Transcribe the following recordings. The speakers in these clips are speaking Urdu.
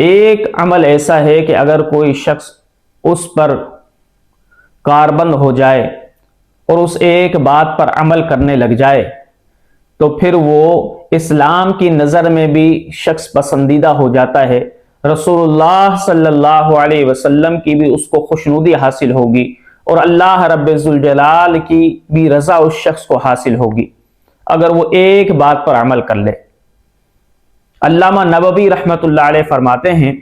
ایک عمل ایسا ہے کہ اگر کوئی شخص اس پر کاربند ہو جائے اور اس ایک بات پر عمل کرنے لگ جائے تو پھر وہ اسلام کی نظر میں بھی شخص پسندیدہ ہو جاتا ہے، رسول اللہ صلی اللہ علیہ وسلم کی بھی اس کو خوشنودی حاصل ہوگی اور اللہ رب ذوالجلال کی بھی رضا اس شخص کو حاصل ہوگی اگر وہ ایک بات پر عمل کر لے۔ علامہ نووی رحمۃ اللہ علیہ فرماتے ہیں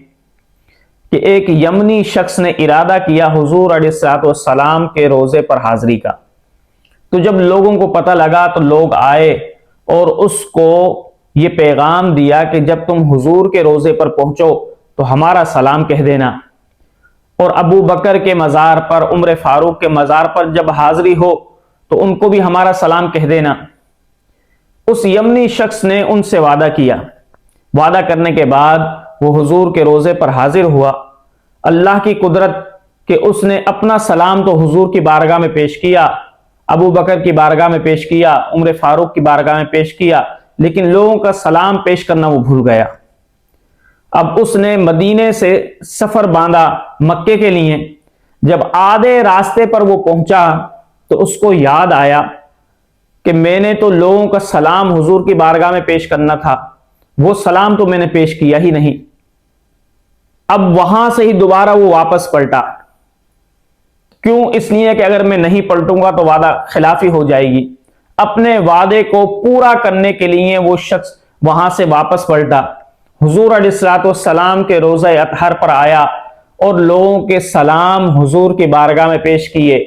کہ ایک یمنی شخص نے ارادہ کیا حضور علیہ الصلوۃ والسلام کے روزے پر حاضری کا، تو جب لوگوں کو پتہ لگا تو لوگ آئے اور اس کو یہ پیغام دیا کہ جب تم حضور کے روزے پر پہنچو تو ہمارا سلام کہہ دینا، اور ابو بکر کے مزار پر، عمر فاروق کے مزار پر جب حاضری ہو تو ان کو بھی ہمارا سلام کہہ دینا۔ اس یمنی شخص نے ان سے وعدہ کیا، وعدہ کرنے کے بعد وہ حضور کے روزے پر حاضر ہوا۔ اللہ کی قدرت کہ اس نے اپنا سلام تو حضور کی بارگاہ میں پیش کیا، ابو بکر کی بارگاہ میں پیش کیا، عمر فاروق کی بارگاہ میں پیش کیا، لیکن لوگوں کا سلام پیش کرنا وہ بھول گیا۔ اب اس نے مدینے سے سفر باندھا مکے کے لیے۔ جب آدھے راستے پر وہ پہنچا تو اس کو یاد آیا کہ میں نے تو لوگوں کا سلام حضور کی بارگاہ میں پیش کرنا تھا، وہ سلام تو میں نے پیش کیا ہی نہیں۔ اب وہاں سے ہی دوبارہ وہ واپس پلٹا۔ کیوں؟ اس لیے کہ اگر میں نہیں پلٹوں گا تو وعدہ خلافی ہو جائے گی۔ اپنے وعدے کو پورا کرنے کے لیے وہ شخص وہاں سے واپس پلٹا، حضور علیہ الصلوۃ والسلام کے روزہ اطہر پر آیا اور لوگوں کے سلام حضور کی بارگاہ میں پیش کیے،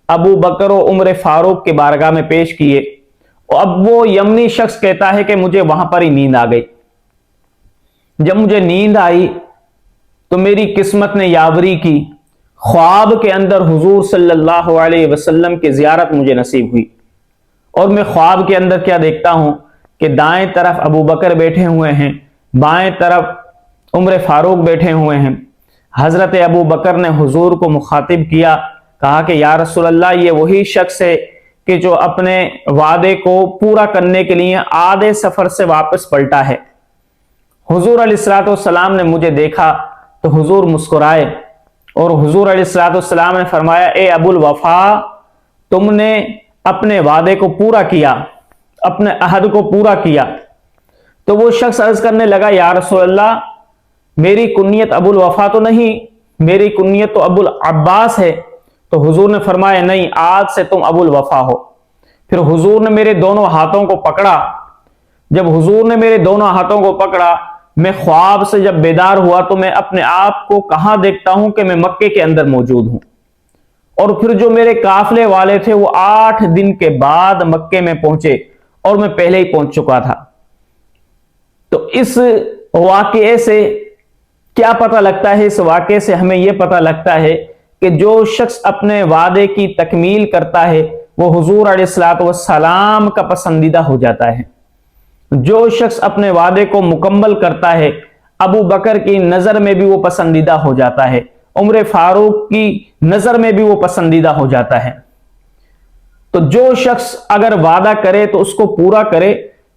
ابو بکر و عمر فاروق کی بارگاہ میں پیش کیے۔ اور اب وہ یمنی شخص کہتا ہے کہ مجھے وہاں پر ہی نیند آ گئی۔ جب مجھے نیند آئی تو میری قسمت نے یاوری کی، خواب کے اندر حضور صلی اللہ علیہ وسلم کی زیارت مجھے نصیب ہوئی، اور میں خواب کے اندر کیا دیکھتا ہوں کہ دائیں طرف ابو بکر بیٹھے ہوئے ہیں، بائیں طرف عمر فاروق بیٹھے ہوئے ہیں۔ حضرت ابو بکر نے حضور کو مخاطب کیا، کہا کہ یا رسول اللہ، یہ وہی شخص ہے کہ جو اپنے وعدے کو پورا کرنے کے لیے آدھے سفر سے واپس پلٹا ہے۔ حضور علیہ الصلوۃ والسلام نے مجھے دیکھا تو حضور مسکرائے اور حضور علیہ الصلوۃ والسلام نے فرمایا، اے ابو الوفا، تم نے اپنے وعدے کو پورا کیا، اپنے عہد کو پورا کیا۔ تو وہ شخص عرض کرنے لگا، یا رسول اللہ، میری کنیت ابو الوفا تو نہیں، میری کنیت تو ابو العباس ہے۔ تو حضور نے فرمایا، نہیں، آج سے تم ابو الوفا ہو۔ پھر حضور نے میرے دونوں ہاتھوں کو پکڑا۔ جب حضور نے میرے دونوں ہاتھوں کو پکڑا، میں خواب سے جب بیدار ہوا تو میں اپنے آپ کو کہاں دیکھتا ہوں کہ میں مکے کے اندر موجود ہوں، اور پھر جو میرے قافلے والے تھے وہ 8 دن کے بعد مکے میں پہنچے اور میں پہلے ہی پہنچ چکا تھا۔ تو اس واقعے سے کیا پتہ لگتا ہے؟ اس واقعے سے ہمیں یہ پتہ لگتا ہے کہ جو شخص اپنے وعدے کی تکمیل کرتا ہے وہ حضور علیہ الصلوۃ والسلام کا پسندیدہ ہو جاتا ہے۔ جو شخص اپنے وعدے کو مکمل کرتا ہے ابو بکر کی نظر میں بھی وہ پسندیدہ ہو جاتا ہے، عمر فاروق کی نظر میں بھی وہ پسندیدہ ہو جاتا ہے۔ تو جو شخص اگر وعدہ کرے تو اس کو پورا کرے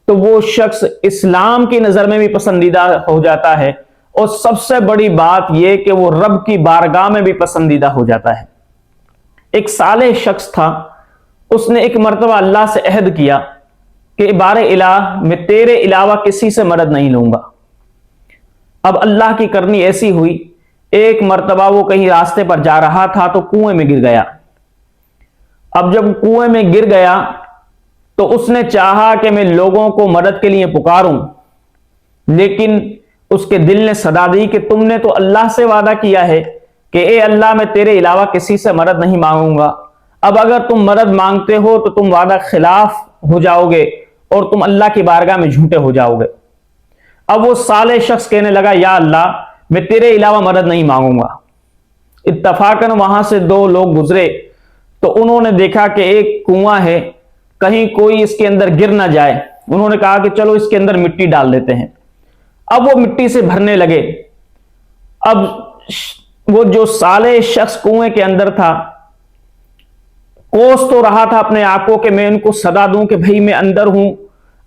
تو وہ شخص اسلام کی نظر میں بھی پسندیدہ ہو جاتا ہے، اور سب سے بڑی بات یہ کہ وہ رب کی بارگاہ میں بھی پسندیدہ ہو جاتا ہے۔ ایک صالح شخص تھا، اس نے ایک مرتبہ اللہ سے عہد کیا کہ بار الہ، میں تیرے علاوہ کسی سے مدد نہیں لوں گا۔ اب اللہ کی کرنی ایسی ہوئی، ایک مرتبہ وہ کہیں راستے پر جا رہا تھا تو کنویں میں گر گیا۔ اب جب کنویں میں گر گیا تو اس نے چاہا کہ میں لوگوں کو مدد کے لیے پکاروں، لیکن اس کے دل نے صدا دی کہ تم نے تو اللہ سے وعدہ کیا ہے کہ اے اللہ، میں تیرے علاوہ کسی سے مدد نہیں مانگوں گا۔ اب اگر تم مدد مانگتے ہو تو تم وعدہ خلاف ہو جاؤ گے اور تم اللہ کی بارگاہ میں جھوٹے ہو جاؤ گے۔ اب وہ صالح شخص کہنے لگا، یا اللہ، میں تیرے علاوہ مدد نہیں مانگوں گا۔ اتفاقاً وہاں سے 2 لوگ گزرے تو انہوں نے دیکھا کہ ایک کنواں ہے، کہیں کوئی اس کے اندر گر نہ جائے۔ انہوں نے کہا کہ چلو اس کے اندر مٹی ڈال دیتے ہیں۔ اب وہ مٹی سے بھرنے لگے۔ اب وہ جو صالح شخص کنویں کے اندر تھا کوس تو رہا تھا اپنے آپ کو کہ میں ان کو صدا دوں کہ بھئی میں اندر ہوں،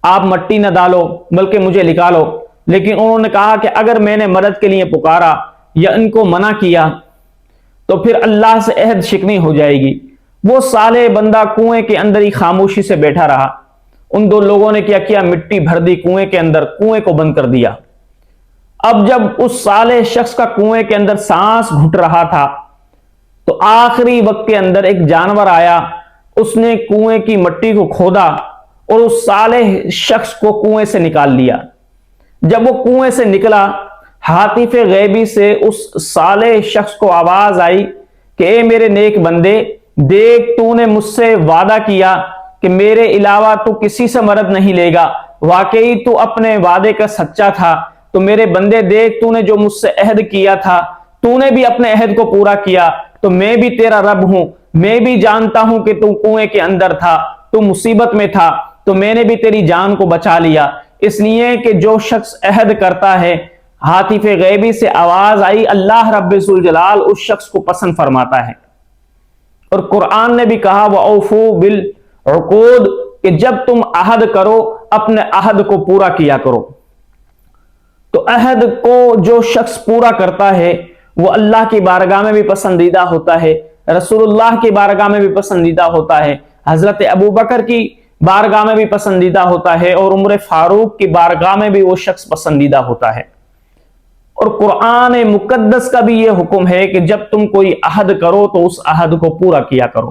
آپ مٹی نہ ڈالو بلکہ مجھے نکالو، لیکن انہوں نے کہا کہ اگر میں نے مدد کے لیے پکارا یا ان کو منع کیا تو پھر اللہ سے عہد شکنی ہو جائے گی۔ وہ صالح بندہ کنویں کے اندر ہی خاموشی سے بیٹھا رہا۔ ان دو لوگوں نے کیا کیا؟ مٹی بھر دی کنویں کے اندر، کنویں کو بند کر دیا۔ اب جب اس صالح شخص کا کنویں کے اندر سانس گھٹ رہا تھا تو آخری وقت کے اندر ایک جانور آیا، اس نے کنویں کی مٹی کو کھودا اور اس صالح شخص کو کنویں سے نکال لیا۔ جب وہ کنویں سے نکلا، ہاتف غیبی سے اس صالح شخص کو آواز آئی کہ اے میرے نیک بندے، دیکھ تو نے مجھ سے وعدہ کیا کہ میرے علاوہ تو کسی سے مدد نہیں لے گا، واقعی تو اپنے وعدے کا سچا تھا۔ تو میرے بندے دیکھ، تو نے جو مجھ سے عہد کیا تھا تو نے بھی اپنے عہد کو پورا کیا، تو میں بھی تیرا رب ہوں، میں بھی جانتا ہوں کہ تو کنویں کے اندر تھا، تو مصیبت میں تھا، تو میں نے بھی تیری جان کو بچا لیا۔ اس لیے کہ جو شخص عہد کرتا ہے، ہاتف غیبی سے آواز آئی، اللہ رب ذوالجلال اس شخص کو پسند فرماتا ہے۔ اور قرآن نے بھی کہا وَأَوْفُوا بِالْعُقُودِ کہ جب تم عہد کرو اپنے عہد کو پورا کیا کرو۔ تو عہد کو جو شخص پورا کرتا ہے وہ اللہ کی بارگاہ میں بھی پسندیدہ ہوتا ہے، رسول اللہ کی بارگاہ میں بھی پسندیدہ ہوتا ہے، حضرت ابوبکر کی بارگاہ میں بھی پسندیدہ ہوتا ہے، اور عمر فاروق کی بارگاہ میں بھی وہ شخص پسندیدہ ہوتا ہے۔ اور قرآن مقدس کا بھی یہ حکم ہے کہ جب تم کوئی عہد کرو تو اس عہد کو پورا کیا کرو۔